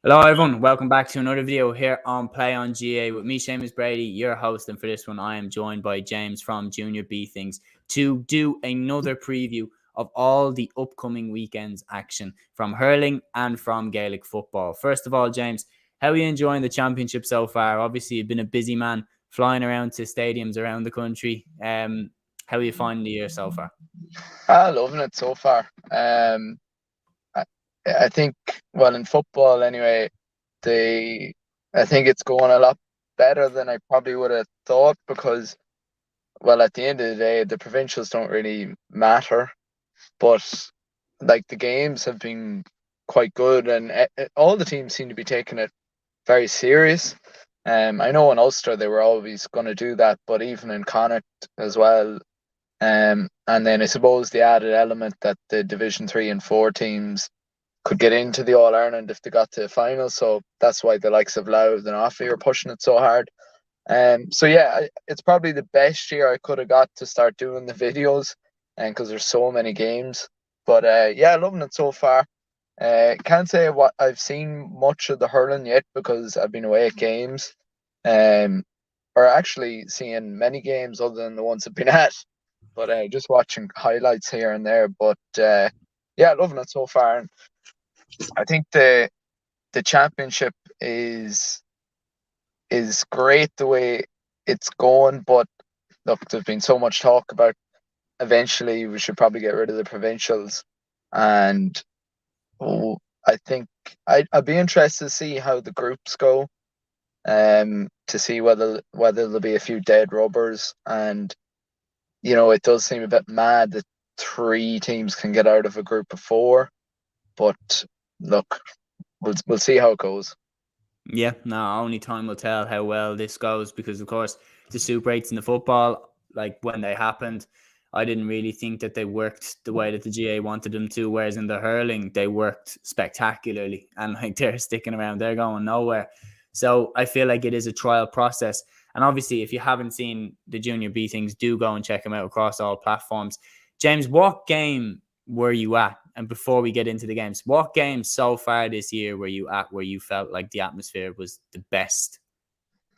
Hello everyone, welcome back to another video here on Play on GAA with me, Seamus Brady, your host, and for this one I am joined by James from Junior B Things to do another preview of all the upcoming weekend's action from hurling and from Gaelic football. First of all, James, how are you enjoying the championship so far? Obviously you've been a busy man flying around to stadiums around the country. How are you finding the year so far? Loving it so far. I think, well, in football anyway, I think it's going a lot better than I probably would have thought because, well, at the end of the day, the provincials don't really matter, but like the games have been quite good, and all the teams seem to be taking it very serious. I know in Ulster they were always going to do that, but even in Connacht as well. And then I suppose the added element that the Division 3 and 4 teams could get into the All Ireland if they got to the final. So that's why the likes of Louth and Offaly are pushing it so hard. So yeah, it's probably the best year I could have got to start doing the videos, and because there's so many games. But yeah, loving it so far. Can't say what I've seen much of the hurling yet because I've been away at games, or actually seeing many games other than the ones I've been at. But just watching highlights here and there. But yeah, loving it so far. And I think the championship is great the way it's going. But look, there's been so much talk about eventually we should probably get rid of the provincials, and I think I'd be interested to see how the groups go, to see whether there'll be a few dead rubbers. And it does seem a bit mad that 3 teams can get out of a group of 4, but look, we'll see how it goes. Yeah, no, only time will tell how well this goes because, of course, the Super 8s in the football, like when they happened, I didn't really think that they worked the way that the GAA wanted them to, whereas in the hurling, they worked spectacularly and like they're sticking around, they're going nowhere. So I feel like it is a trial process. And obviously, if you haven't seen the Junior B Things, do go and check them out across all platforms. James, what game were you at? And before we get into the games, what games so far this year were you at where you felt like the atmosphere was the best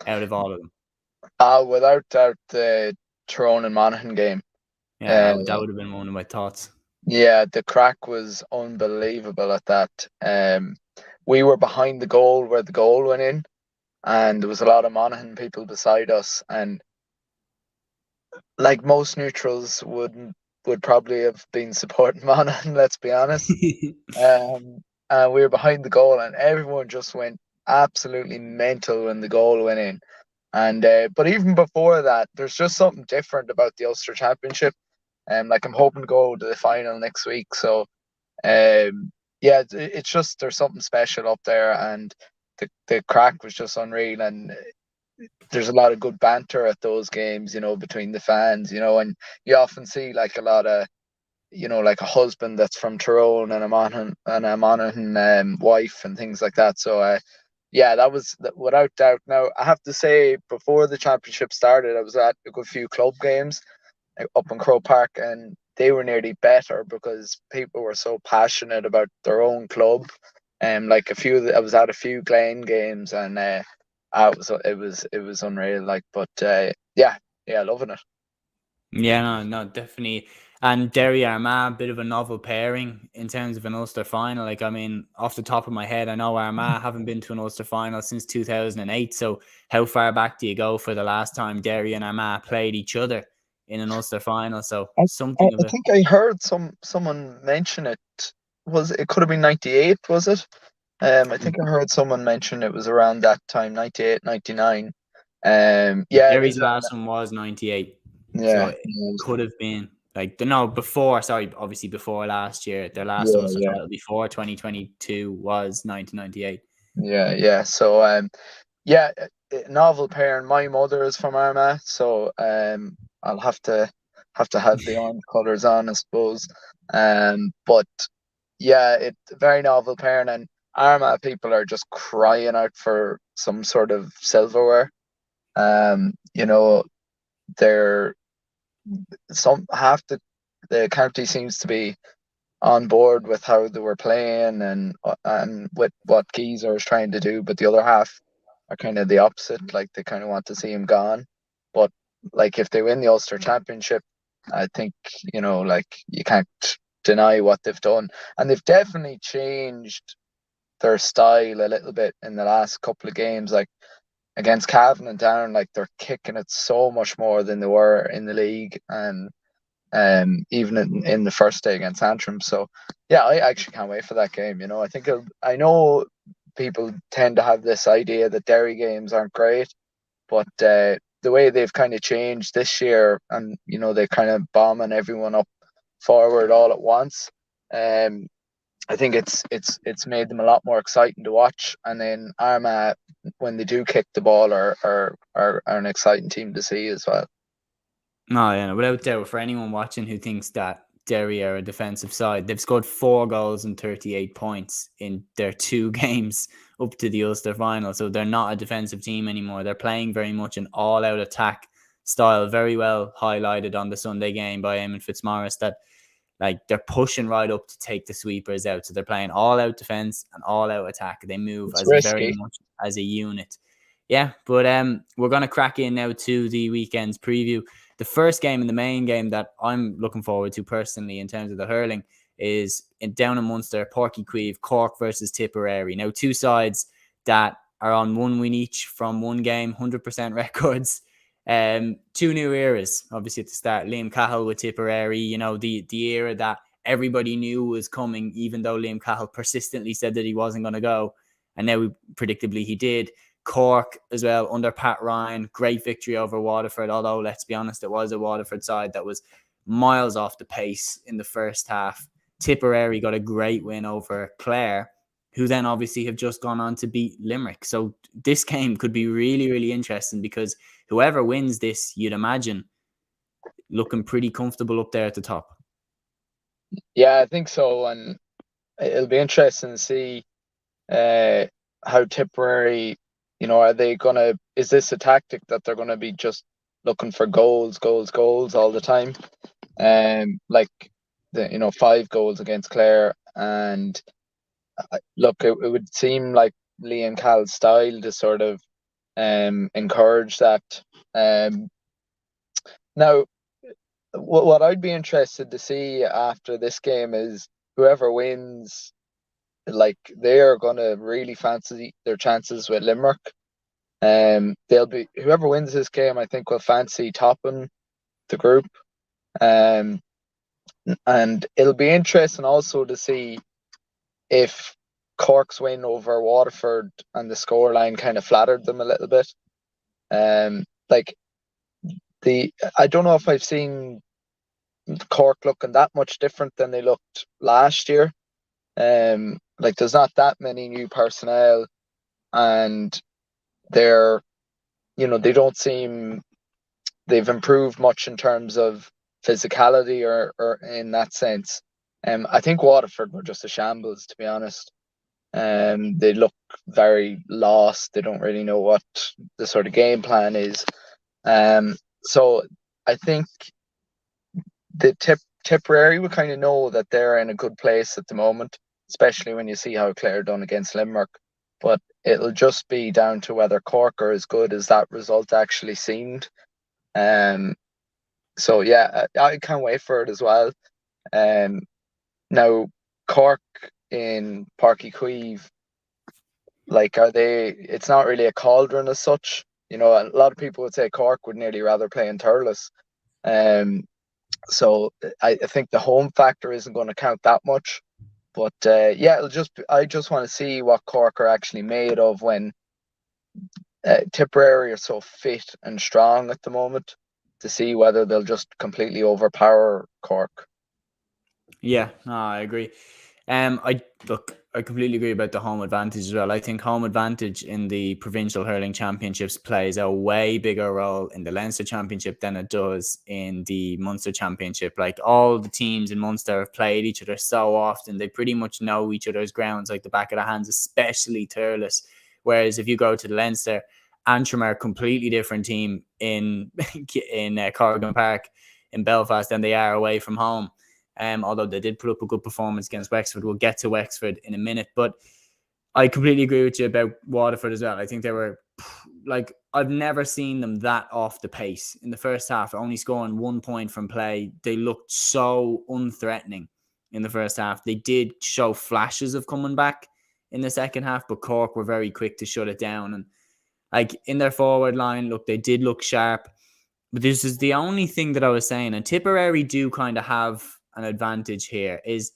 out of all of them? Without doubt, the Tyrone and Monaghan game. Yeah, that would have been one of my thoughts. Yeah, the crack was unbelievable at that. We were behind the goal where the goal went in, and there was a lot of Monaghan people beside us, and like most neutrals would probably have been supporting Monaghan, let's be honest. And we were behind the goal, and everyone just went absolutely mental when the goal went in. And but even before that, there's just something different about the Ulster Championship. Like I'm hoping to go to the final next week. So yeah, it's just there's something special up there, and the crack was just unreal. And there's a lot of good banter at those games, between the fans, and you often see like a lot of, like a husband that's from Tyrone and a Monaghan wife and things like that. So yeah, that was without doubt. Now I have to say, before the championship started, I was at a good few club games up in Croke Park, and they were nearly better because people were so passionate about their own club. Like I was at a few Glen games, and it was unreal. Like, but yeah, loving it. Yeah, no, definitely. And Derry Armagh, a bit of a novel pairing in terms of an Ulster final. Like, I mean, off the top of my head, I know Armagh haven't been to an Ulster final since 2008. So how far back do you go for the last time Derry and Armagh played each other in an Ulster final? So something of I think I heard someone mention it. It could have been 98, was it? I think I heard someone mention it was around that time, 98, 99. Yeah, it Derry's is. last one was 98. So Yeah, it could have been like, no, before, sorry, obviously before last year. Their last Ulster yeah, title before 2022 was 1998. yeah. So yeah, novel pair. And my mother is from Armagh, so I'll have to have the orange colours on, I suppose. But yeah, it's a very novel pair, and Armagh people are just crying out for some sort of silverware. You know, they're half the county seems to be on board with how they were playing and with what Geezer is trying to do, but the other half are kind of the opposite. Like they kind of want to see him gone. But like if they win the Ulster Championship, I think like you can't deny what they've done, and they've definitely changed their style a little bit in the last couple of games. Like against Cavan and Down, like they're kicking it so much more than they were in the league, and even in the first day against Antrim. So yeah, I actually can't wait for that game. I know people tend to have this idea that Derry games aren't great, but the way they've kind of changed this year, and they kind of bombing everyone up forward all at once. I think it's made them a lot more exciting to watch. And then Armagh, when they do kick the ball, are an exciting team to see as well. No, yeah, without doubt, for anyone watching who thinks that Derry are a defensive side, they've scored 4 goals and 38 points in their 2 games up to the Ulster final. So they're not a defensive team anymore. They're playing very much an all-out attack style, very well highlighted on the Sunday game by Eamon Fitzmaurice, that like they're pushing right up to take the sweepers out. So they're playing all-out defense and all-out attack. They move It's as risky. very much as a unit. Yeah, but we're going to crack in now to the weekend's preview. The first game and the main game that I'm looking forward to personally in terms of the hurling is down in Munster, Páirc Uí Chaoimh, Cork versus Tipperary. Now, 2 sides that are on 1 win each from 1 game, 100% records. 2 new eras, obviously, at the start. Liam Cahill with Tipperary, the era that everybody knew was coming, even though Liam Cahill persistently said that he wasn't going to go. And now, predictably, he did. Cork as well under Pat Ryan, great victory over Waterford, although let's be honest, it was a Waterford side that was miles off the pace in the first half. Tipperary got a great win over Clare, who then obviously have just gone on to beat Limerick. So this game could be really, really interesting, because whoever wins this, you'd imagine, looking pretty comfortable up there at the top. Yeah, I think so, and it'll be interesting to see how Tipperary, are they is this a tactic that they're gonna be just looking for goals all the time? Like 5 goals against Clare, and look, it would seem like Liam Cahill's style to sort of encourage that. Now, what I'd be interested to see after this game is whoever wins, like they are going to really fancy their chances with Limerick. They'll be whoever wins this game, I think, will fancy topping the group. And it'll be interesting also to see if Cork's win over Waterford and the scoreline kind of flattered them a little bit. Like I don't know if I've seen Cork looking that much different than they looked last year. Like there's not that many new personnel, and they're they don't seem they've improved much in terms of physicality or in that sense. I think Waterford were just a shambles, to be honest. They look very lost. They don't really know what the sort of game plan is. So I think the Tipperary will kind of know that they're in a good place at the moment, especially when you see how Clare done against Limerick. But it'll just be down to whether Cork are as good as that result actually seemed. So yeah, I can't wait for it as well. Now Cork in Páirc Uí Chaoimh, like it's not really a cauldron as such. A lot of people would say Cork would nearly rather play in Thurles. So I think the home factor isn't going to count that much. But yeah, I just want to see what Cork are actually made of when Tipperary are so fit and strong at the moment, to see whether they'll just completely overpower Cork. Yeah, no, I agree. I completely agree about the home advantage as well. I think home advantage in the Provincial Hurling Championships plays a way bigger role in the Leinster Championship than it does in the Munster Championship. Like all the teams in Munster have played each other so often, they pretty much know each other's grounds like the back of their hands, especially Thurles. Whereas if you go to the Leinster, Antrim are a completely different team in Corrigan Park in Belfast than they are away from home. Although they did put up a good performance against Wexford. We'll get to Wexford in a minute, but I completely agree with you about Waterford as well. I think they were like, I've never seen them that off the pace in the first half, only scoring 1 point from play. They looked so unthreatening in the first half. They did show flashes of coming back in the second half, but Cork were very quick to shut it down. And like in their forward line, look, they did look sharp. But this is the only thing that I was saying. And Tipperary do kind of have an advantage here is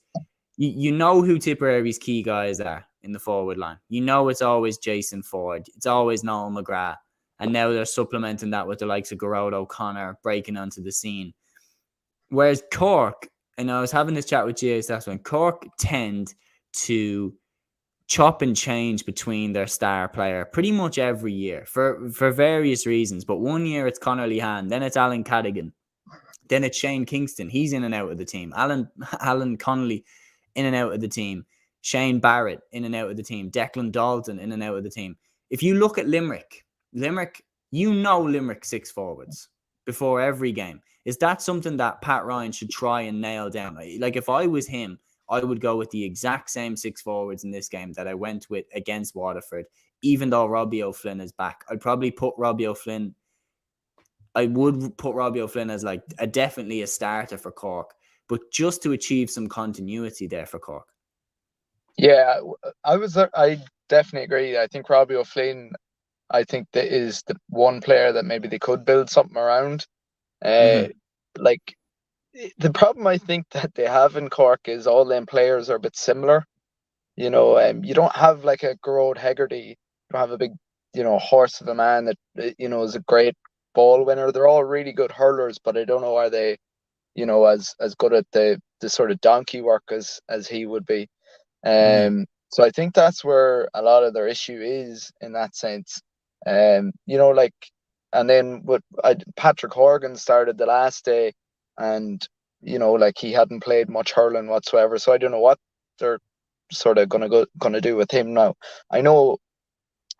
you know who Tipperary's key guys are in the forward line. You know it's always Jason Ford. It's always Noel McGrath. And now they're supplementing that with the likes of Garrod O'Connor breaking onto the scene. Whereas Cork, and I was having this chat with GAA last one, Cork tend to chop and change between their star player pretty much every year for various reasons. But one year it's Conor Lehan, then it's Alan Cadigan, then it's Shane Kingston. He's in and out of the team. Alan Connolly in and out of the team. Shane Barrett in and out of the team. Declan Dalton in and out of the team. If you look at Limerick, you know Limerick 6 forwards before every game. Is that something that Pat Ryan should try and nail down? Like if I was him, I would go with the exact same 6 forwards in this game that I went with against Waterford, even though Robbie O'Flynn is back. I'd probably put Robbie O'Flynn. I would put Robbie O'Flynn as like definitely a starter for Cork, but just to achieve some continuity there for Cork. Yeah, I definitely agree. I think Robbie O'Flynn, I think that is the one player that maybe they could build something around. Like the problem I think that they have in Cork is all them players are a bit similar. You know, you don't have like a Gerard Hegarty. You don't have a big, horse of a man that is a great ball winner. They're all really good hurlers, but I don't know, are they, as good at the sort of donkey work as he would be. So I think that's where a lot of their issue is in that sense. And then Patrick Horgan started the last day, and he hadn't played much hurling whatsoever. So I don't know what they're sort of gonna do with him now. I know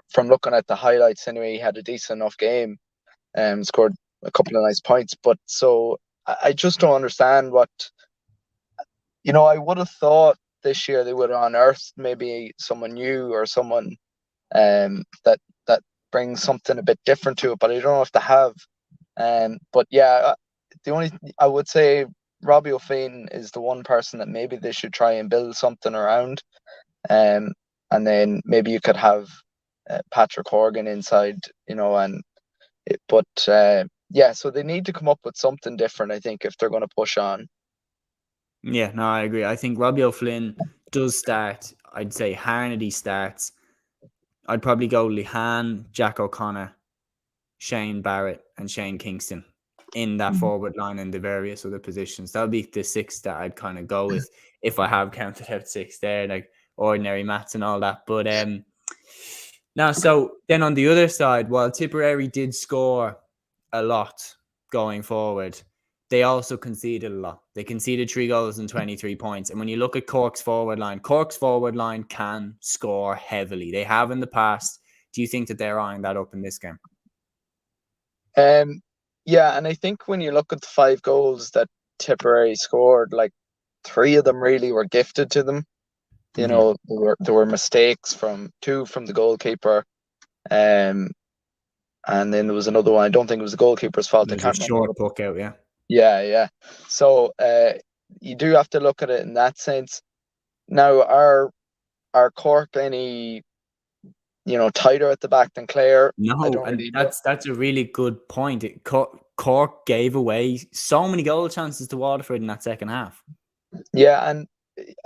from looking at the highlights anyway, he had a decent enough game, scored a couple of nice points. But so I just don't understand what. I would have thought this year they would have unearthed maybe someone new or someone that brings something a bit different to it, but I don't know if they have. But yeah, I would say Robbie O'Flynn is the one person that maybe they should try and build something around. And then maybe you could have Patrick Horgan inside, so they need to come up with something different, I think, if they're going to push on. Yeah, no, I agree. I think Robbie O'Flynn does start. I'd say Harnedy starts. I'd probably go Lehan, Jack O'Connor, Shane Barrett, and Shane Kingston in that forward line and the various other positions. That'll be the 6 that I'd kind of go with if I have counted out 6 there, like ordinary maths and all that. But now, so then on the other side, while Tipperary did score a lot going forward, they also conceded a lot. They conceded 3 goals and 23 points. And when you look at Cork's forward line can score heavily. They have in the past. Do you think that they're eyeing that up in this game? Yeah, and I think when you look at the 5 goals that Tipperary scored, like 3 of them really were gifted to them. There were mistakes from 2 from the goalkeeper, and then there was another one. I don't think it was the goalkeeper's fault. I can't remember. Short puck out, yeah. Yeah. So you do have to look at it in that sense. Now, are Cork any tighter at the back than Clare? No, and that's a really good point. Cork gave away so many goal chances to Waterford in that second half. Yeah, and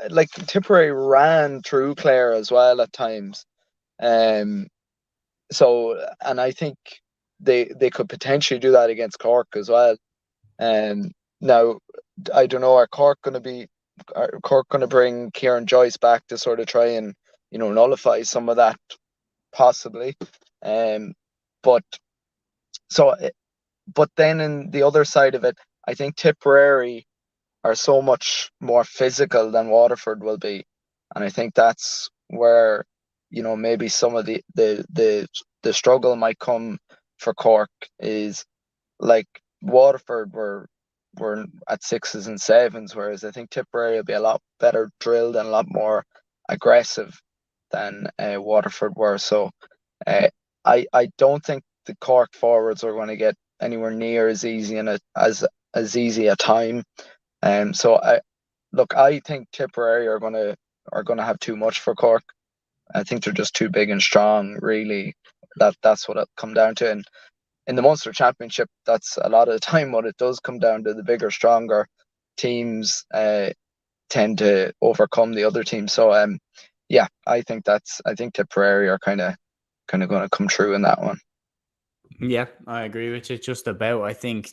like Tipperary ran through Clare as well at times. So, and I think they could potentially do that against Cork as well. Now, I don't know, are Cork going to bring Kieran Joyce back to sort of try and nullify some of that, possibly. But then in the other side of it, I think Tipperary are so much more physical than Waterford will be, and I think that's where maybe some of the struggle might come for Cork. Is like Waterford were were at 6s and 7s, whereas I think Tipperary will be a lot better drilled and a lot more aggressive than Waterford were. So I don't think the Cork forwards are going to get anywhere near as easy and as easy a time. So I think Tipperary are gonna have too much for Cork. I think they're just too big and strong. Really, that's what it'll come down to. And in the Munster Championship, that's a lot of the time what it does come down to. The bigger, stronger teams tend to overcome the other teams. So I think Tipperary are kind of going to come true in that one. Yeah, I agree with you. Just about. I think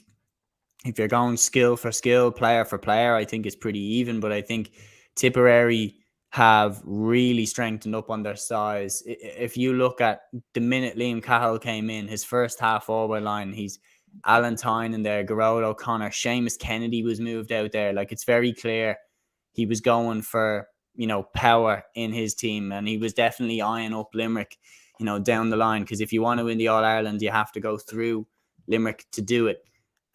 if you're going skill for skill, player for player, I think it's pretty even. But I think Tipperary have really strengthened up on their size. If you look at the minute Liam Cahill came in, his first half forward line, he's Alan Tyne in there, Gerard O'Connor, Seamus Kennedy was moved out there. Like, it's very clear he was going for, power in his team, and he was definitely eyeing up Limerick, down the line, because if you want to win the All-Ireland, you have to go through Limerick to do it.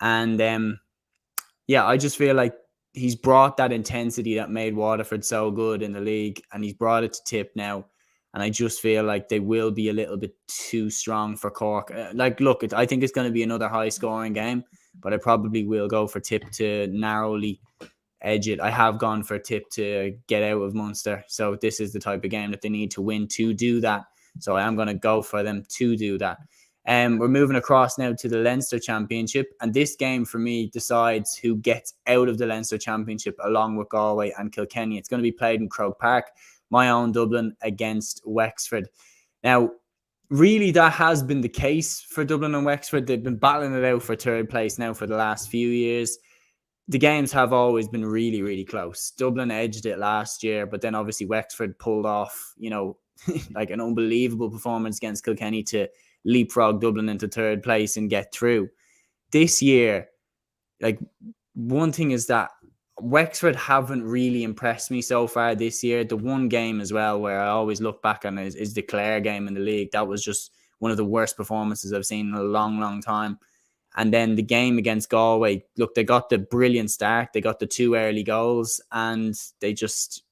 And I just feel like he's brought that intensity that made Waterford so good in the league, and he's brought it to Tip now. And I just feel like they will be a little bit too strong for Cork. I think it's going to be another high-scoring game, but I probably will go for Tip to narrowly edge it. I have gone for Tip to get out of Munster, so this is the type of game that they need to win to do that. So I am going to go for them to do that. We're moving across now to the Leinster Championship, and this game for me decides who gets out of the Leinster Championship along with Galway and Kilkenny. It's going to be played in Croke Park, my own Dublin against Wexford. Now, really, that has been the case for Dublin and Wexford. They've been battling it out for third place now for the last few years. The games have always been really, really close. Dublin edged it last year, but then obviously Wexford pulled off, like an unbelievable performance against Kilkenny to leapfrog Dublin into third place and get through. This year, like, one thing is that Wexford haven't really impressed me so far this year. The one game as well where I always look back on is the Clare game in the league. That was just one of the worst performances I've seen in a long, long time. And then the game against Galway, look, they got the brilliant start. They got the 2 early goals, and they just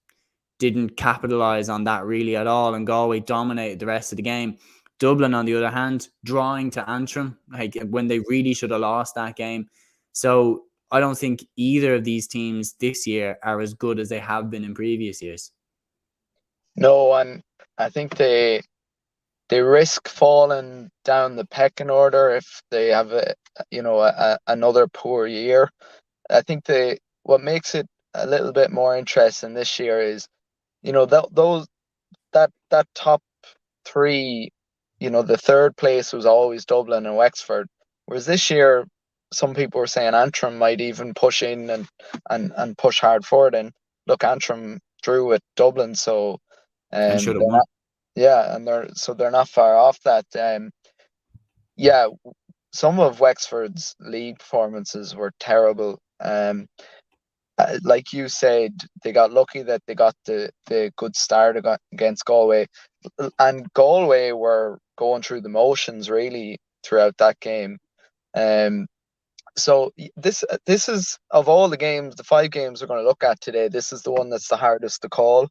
didn't capitalize on that really at all. And Galway dominated the rest of the game. Dublin, on the other hand, drawing to Antrim, like when they really should have lost that game. So I don't think either of these teams this year are as good as they have been in previous years. No, and I think they risk falling down the pecking order if they have another poor year. I think what makes it a little bit more interesting this year is, that top 3, the third place was always Dublin and Wexford, whereas this year some people were saying Antrim might even push in and push hard forward. And look, Antrim drew with Dublin, so And should have won. and they're not far off that. Some of Wexford's league performances were terrible. Like you said, they got lucky that they got the good start against Galway, and Galway were going through the motions really throughout that game. So this is, of all the games, the 5 games we're going to look at today, this is the one that's the hardest to call.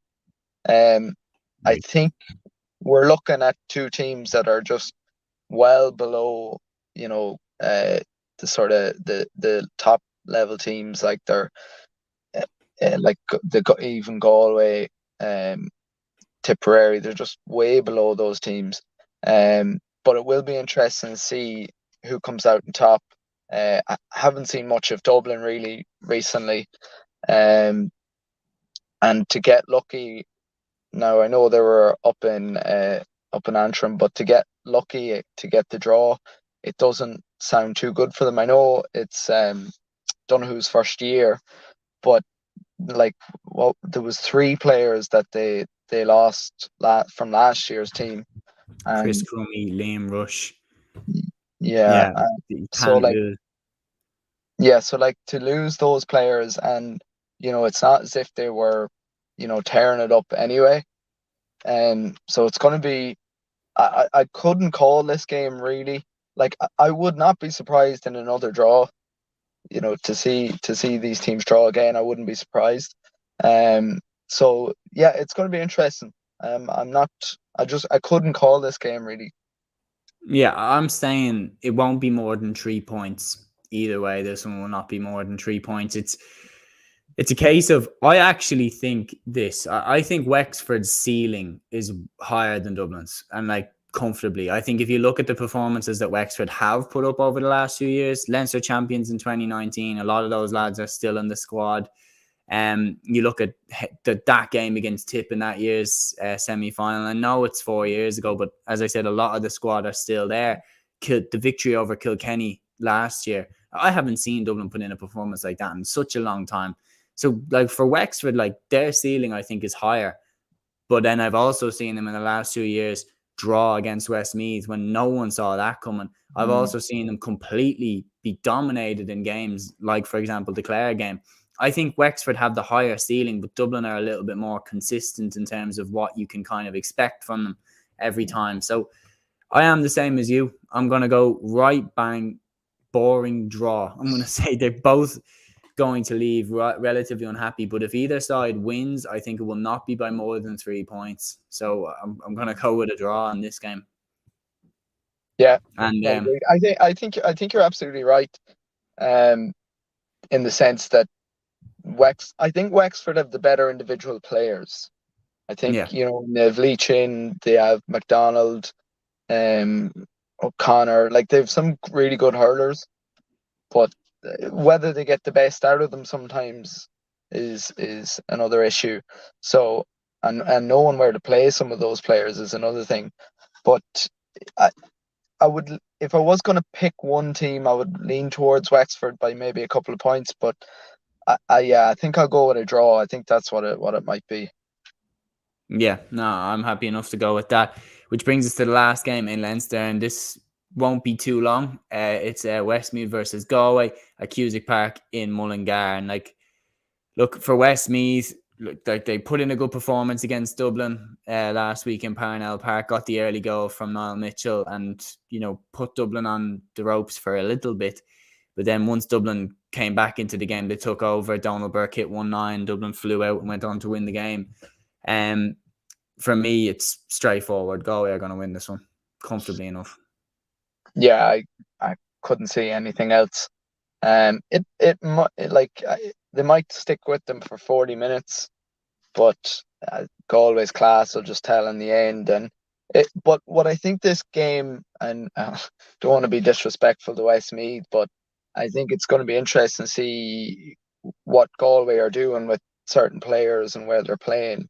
I think we're looking at 2 teams that are just well below, the sort of the top level teams, like they're like even Galway, Tipperary, they're just way below those teams. But it will be interesting to see who comes out on top. I haven't seen much of Dublin really recently, and to get lucky. Now I know they were up in Antrim, but to get lucky to get the draw, it doesn't sound too good for them. I know it's Donoghue's first year, but there was 3 players that they lost from last year's team. And Chris Crummy, Liam Rush. Yeah. So to lose those players, and it's not as if they were tearing it up anyway. So it's going to be, I couldn't call this game really. Like, I would not be surprised in another draw. to see these teams draw again, I wouldn't be surprised. So yeah, it's going to be interesting. I couldn't call this game really. Yeah, I'm saying it won't be more than 3 points either way. This one will not be more than 3 points. It's a case of, I actually think this. I think Wexford's ceiling is higher than Dublin's, and like comfortably. I think if you look at the performances that Wexford have put up over the last few years, Leinster champions in 2019, a lot of those lads are still in the squad. You look at that game against Tip in that year's semi-final. I know it's 4 years ago, but as I said, a lot of the squad are still there. The victory over Kilkenny last year, I haven't seen Dublin put in a performance like that in such a long time. So, like, for Wexford, like, their ceiling, I think, is higher. But then I've also seen them in the last 2 years draw against Westmeath when no one saw that coming. I've also seen them completely be dominated in games, like, for example, the Clare game. I think Wexford have the higher ceiling, but Dublin are a little bit more consistent in terms of what you can kind of expect from them every time. So I am the same as you. I'm going to go right bang, boring draw. I'm going to say they're both going to leave relatively unhappy. But if either side wins, I think it will not be by more than 3 points. So I'm going to go with a draw in this game. Yeah, and I think you're absolutely right. In the sense that I think Wexford have the better individual players. I think they have Leachin, they have McDonald, O'Connor. Like, they have some really good hurlers, but whether they get the best out of them sometimes is another issue. So, and knowing where to play some of those players is another thing. But I would, if I was going to pick one team, I would lean towards Wexford by maybe a couple of points. But I think I'll go with a draw. I think that's what it might be. Yeah, no, I'm happy enough to go with that. Which brings us to the last game in Leinster, and this won't be too long. It's Westmeath versus Galway at Cusack Park in Mullingar. And like, look, for Westmeath, like, they put in a good performance against Dublin last week in Parnell Park, got the early goal from Niall Mitchell, and put Dublin on the ropes for a little bit. But then once Dublin came back into the game, they took over. Donald Burke hit 1-9. Dublin flew out and went on to win the game. For me, it's straightforward. Galway are going to win this one comfortably enough. Yeah, I couldn't see anything else. They might stick with them for 40 minutes, but Galway's class will just tell in the end. But what I think this game, and don't want to be disrespectful to Westmeath, but I think it's going to be interesting to see what Galway are doing with certain players and where they're playing.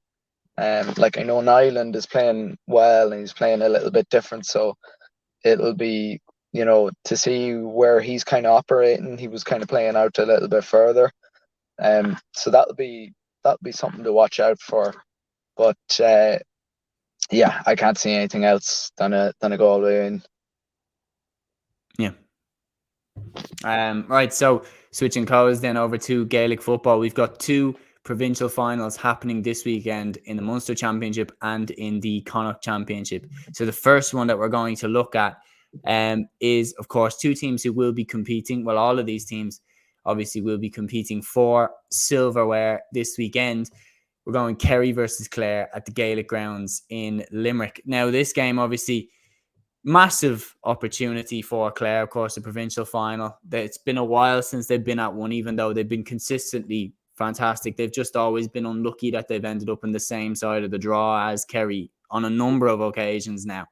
Like, I know Nyland is playing well and he's playing a little bit different, so it'll be, to see where he's kind of operating. He was kind of playing out a little bit further. So that'll be something to watch out for. But yeah, I can't see anything else than a Galway win. Yeah. Right, so switching codes then over to Gaelic football. We've got two provincial finals happening this weekend in the Munster Championship and in the Connacht Championship. So the first one that we're going to look at is, of course, two teams who will be competing. Well, all of these teams obviously will be competing for silverware this weekend. We're going Kerry versus Clare at the Gaelic grounds in Limerick. Now, this game, obviously, massive opportunity for Clare, of course, the provincial final. It's been a while since they've been at one, even though they've been consistently fantastic. They've just always been unlucky that they've ended up in the same side of the draw as Kerry on a number of occasions now.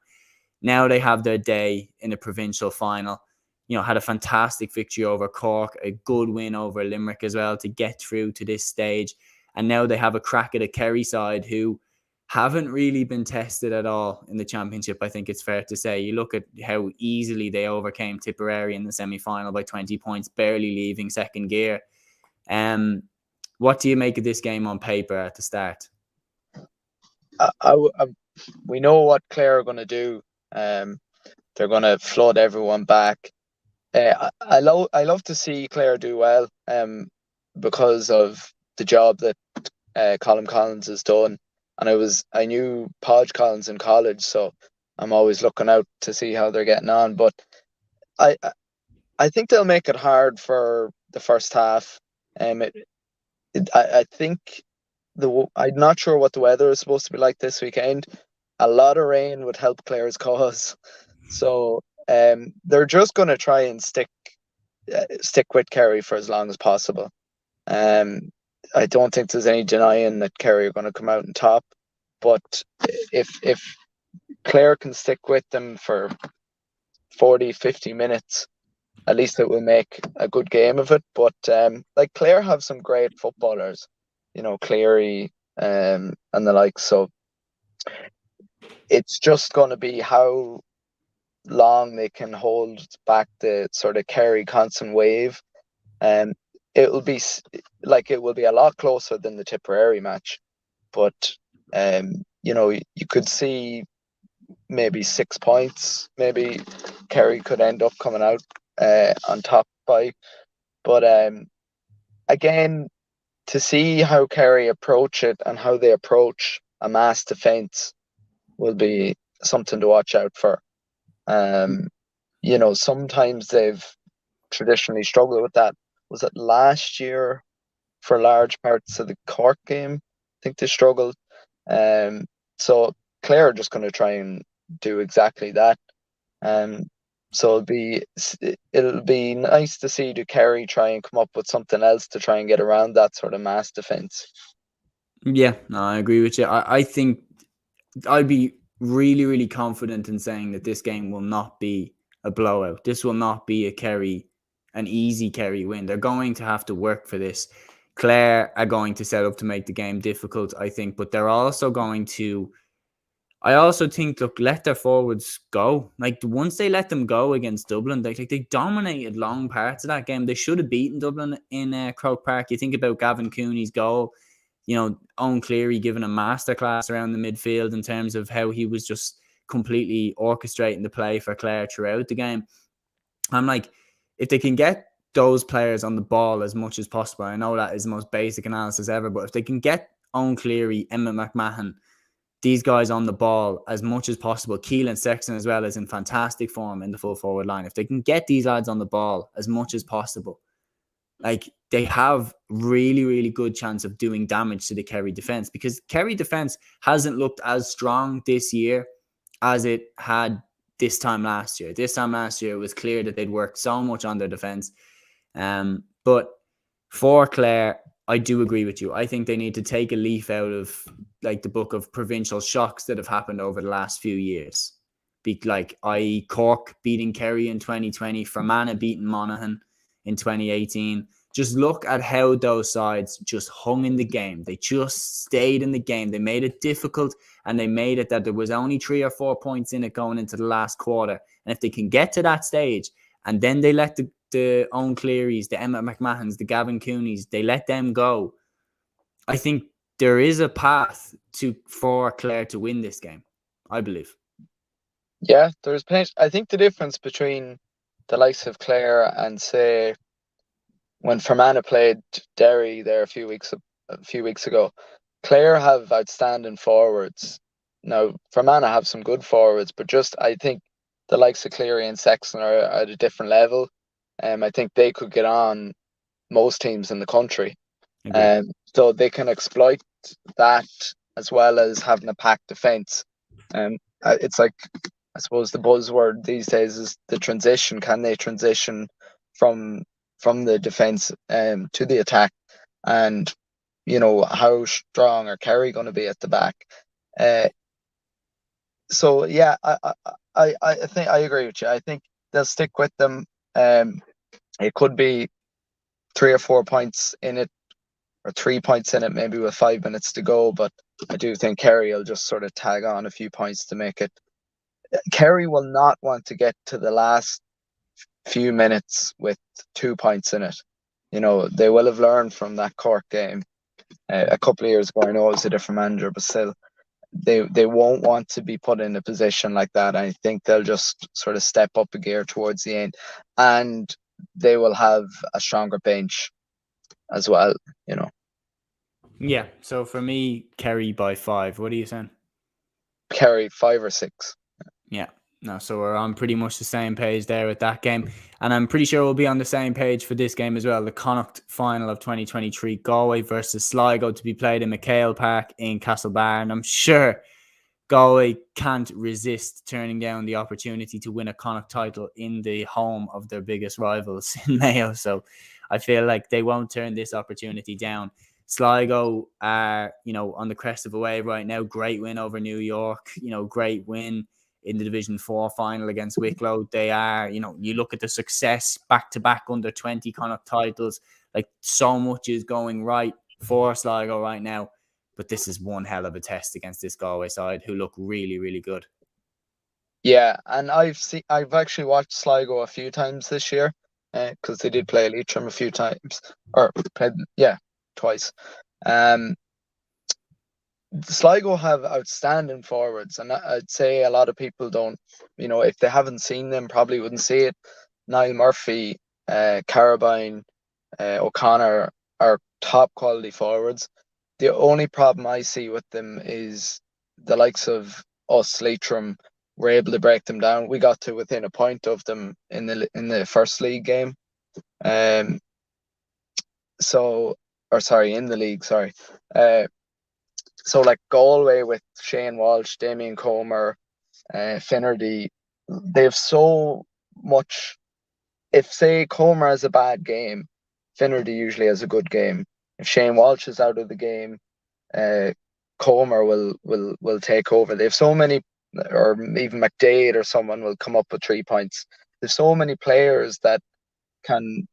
Now they have their day in the provincial final. Had a fantastic victory over Cork, a good win over Limerick as well to get through to this stage. And now they have a crack at a Kerry side who haven't really been tested at all in the championship, I think it's fair to say. You look at how easily they overcame Tipperary in the semi-final by 20 points, barely leaving second gear. What do you make of this game on paper at the start? We know what Clare are going to do. They're going to flood everyone back. I love to see Clare do well because of the job that Colm Collins has done. And I knew Podge Collins in college, so I'm always looking out to see how they're getting on. But I think they'll make it hard for the first half. I think I'm not sure what the weather is supposed to be like this weekend. A lot of rain would help Clare's cause, so they're just going to try and stick with Kerry for as long as possible. I don't think there's any denying that Kerry are going to come out on top, but if Clare can stick with them for 40, 50 minutes, at least it will make a good game of it. But like Clare have some great footballers, Cleary and the like. So it's just going to be how long they can hold back the sort of Kerry constant wave. It will be a lot closer than the Tipperary match, but you could see maybe 6 points. Maybe Kerry could end up coming out on top by. But again, to see how Kerry approach it and how they approach a mass defence will be something to watch out for. Sometimes they've traditionally struggled with that. Was it last year for large parts of the Cork game? I think they struggled. So Clare are just going to try and do exactly that. So it'll be nice to see the Kerry try and come up with something else to try and get around that sort of mass defence. Yeah, no, I agree with you. I think I'd be really, really confident in saying that this game will not be a blowout. This will not be an easy Kerry win. They're going to have to work for this. Clare are going to set up to make the game difficult, I think, but they're also going to. I also think, look, let their forwards go. Like, once they let them go against Dublin, they dominated long parts of that game. They should have beaten Dublin in Croke Park. You think about Gavin Cooney's goal, Owen Cleary giving a masterclass around the midfield in terms of how he was just completely orchestrating the play for Clare throughout the game. I'm like, if they can get those players on the ball as much as possible, I know that is the most basic analysis ever, but if they can get Owen Cleary, Emma McMahon, these guys on the ball as much as possible, Keelan Sexton as well is in fantastic form in the full forward line. If they can get these lads on the ball as much as possible, like, they have really, really good chance of doing damage to the Kerry defence, because Kerry defence hasn't looked as strong this year as it had this time last year. This time last year, it was clear that they'd worked so much on their defence. But for Clare, I do agree with you. I think they need to take a leaf out of like the book of provincial shocks that have happened over the last few years. i.e. Cork beating Kerry in 2020, Fermanagh beating Monaghan in 2018. Just look at how those sides just hung in the game. They just stayed in the game. They made it difficult, and they made it that there was only 3 or 4 points in it going into the last quarter. And if they can get to that stage, and then they let the Owen Clearys, the Emma McMahons, the Gavin Cooneys, they let them go, I think there is a path for Clare to win this game, I believe. Yeah, there's potential. I think the difference between the likes of Clare and, say, when Fermanagh played Derry there a few weeks ago, Clare have outstanding forwards. Now, Fermanagh have some good forwards, but just I think the likes of Cleary and Sexton are at a different level. I think they could get on most teams in the country. So they can exploit that as well as having a packed defence. It's like, I suppose the buzzword these days is the transition. Can they transition from the defence to the attack? And, how strong are Kerry going to be at the back? So, yeah, I think I agree with you. I think they'll stick with them. It could be 3 or 4 points in it, or 3 points in it, maybe with 5 minutes to go. But I do think Kerry will just sort of tag on a few points to make it. Kerry will not want to get to the last few minutes with 2 points in it. They will have learned from that Cork game a couple of years ago. I know it was a different manager, but still, they won't want to be put in a position like that. I think they'll just sort of step up a gear towards the end, and they will have a stronger bench as well. Yeah. So for me, Kerry by 5. What are you saying? Kerry 5 or 6. Yeah. No, so we're on pretty much the same page there with that game. And I'm pretty sure we'll be on the same page for this game as well. The Connacht final of 2023, Galway versus Sligo, to be played in McHale Park in Castlebar. And I'm sure Galway can't resist turning down the opportunity to win a Connacht title in the home of their biggest rivals in Mayo. So I feel like they won't turn this opportunity down. Sligo are, on the crest of a wave right now. Great win over New York, great win in the Division 4 final against Wicklow. They are, you look at the success back-to-back under 20 Connacht titles, like so much is going right for Sligo right now. But this is one hell of a test against this Galway side who look really, really good. Yeah, and I've actually watched Sligo a few times this year because they did play Leitrim a few times, or played, twice. Sligo have outstanding forwards, and I'd say a lot of people don't, if they haven't seen them, probably wouldn't see it. Niall Murphy, Carabine, O'Connor are top quality forwards. The only problem I see with them is the likes of us, Leitrim, were able to break them down. We got to within a point of them in the first league game. In the league, sorry. So like Galway with Shane Walsh, Damien Comer, Finnerty, they have so much. If say Comer has a bad game, Finnerty usually has a good game. If Shane Walsh is out of the game, Comer will take over. They have so many, or even McDade or someone will come up with 3 points. There's so many players that can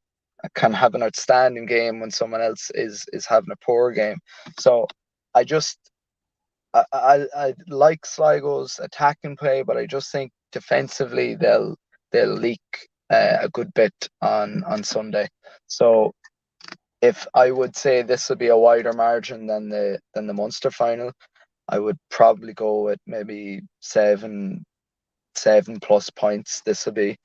have an outstanding game when someone else is having a poor game. So I like Sligo's attacking play, but I just think defensively they'll leak a good bit on Sunday. So if I would say this will be a wider margin than the Munster final, I would probably go with maybe 7+ points. This will be,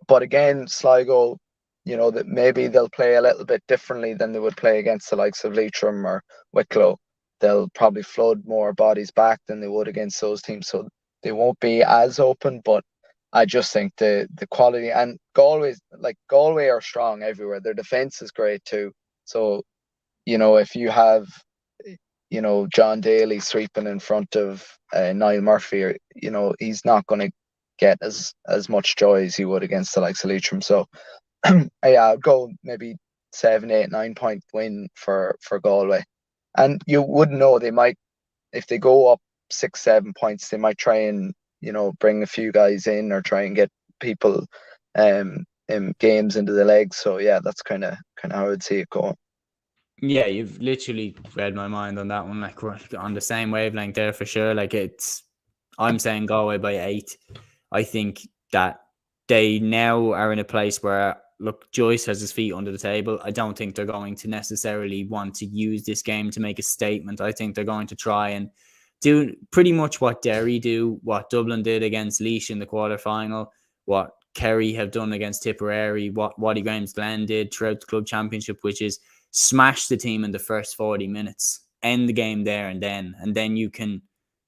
but again, Sligo, that maybe they'll play a little bit differently than they would play against the likes of Leitrim or Wicklow. They'll probably flood more bodies back than they would against those teams, so they won't be as open. But I just think the quality, and Galway are strong everywhere. Their defense is great too. So, if you have, John Daly sweeping in front of Niall Murphy, he's not going to get as much joy as he would against the likes of Leitrim. So, I'd go maybe 7, 8, 9 point win for Galway. And you wouldn't know, they might, if they go up 6, 7 points, they might try and, bring a few guys in or try and get people in games into the legs. So yeah, that's kind of how I would see it going. Yeah, you've literally read my mind on that one. Like, we're on the same wavelength there for sure. Like, I'm saying Galway by 8. I think that they now are in a place where, look, Joyce has his feet under the table. I don't think they're going to necessarily want to use this game to make a statement. I think they're going to try and do pretty much what Derry do, what Dublin did against Laois in the quarterfinal, what Kerry have done against Tipperary, what Waddy Glen did throughout the club championship, which is smash the team in the first 40 minutes, end the game there and then you can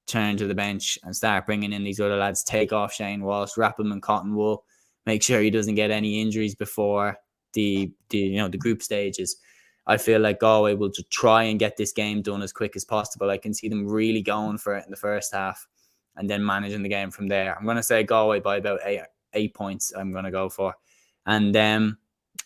turn to the bench and start bringing in these other lads, take off Shane Walsh, wrap him in cotton wool, make sure he doesn't get any injuries before the group stages. I feel like Galway will just try and get this game done as quick as possible. I can see them really going for it in the first half and then managing the game from there. I'm going to say Galway by about 8 points I'm going to go for. And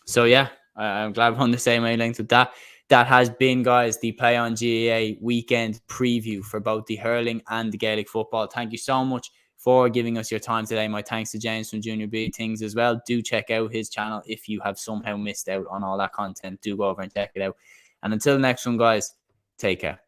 so, yeah, I'm glad we're on the same wavelength with that. That has been, guys, the Play on GAA weekend preview for both the hurling and the Gaelic football. Thank you so much for giving us your time today. My thanks to James from Junior B Things as well. Do check out his channel if you have somehow missed out on all that content. Do go over and check it out. And until the next one, guys, take care.